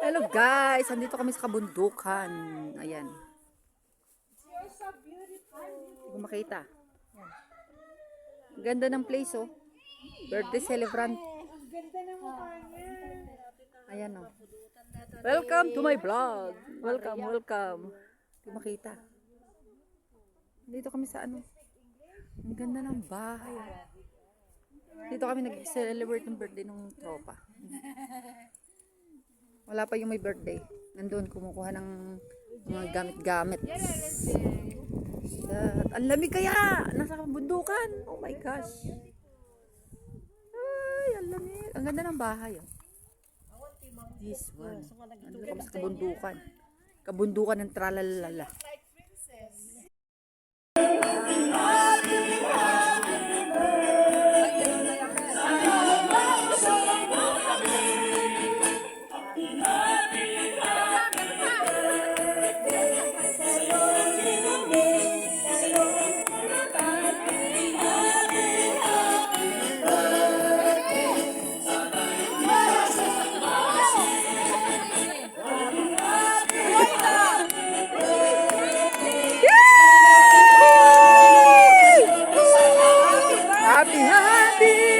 Hello guys, andito kami sa kabundukan. Ayan. Hindi ko makita. Ang ganda ng place oh. Birthday celebrant. Ang ganda ng mukha niya. Ayan oh. Welcome to my vlog. Welcome. Hindi ko makita. Dito kami sa ano. Ang ganda ng bahay. Dito kami nag-celebrate ng birthday ng tropa. Wala pa yung may birthday. Nandun, kumukuha ng mga gamit-gamit. Ang lamig kaya! Nasa bundukan! Oh my gosh! Ay, ang lamig. Ang ganda ng bahay. Oh. This one. Nandun kami sa kabundukan. Kabundukan ng tralalala. Happy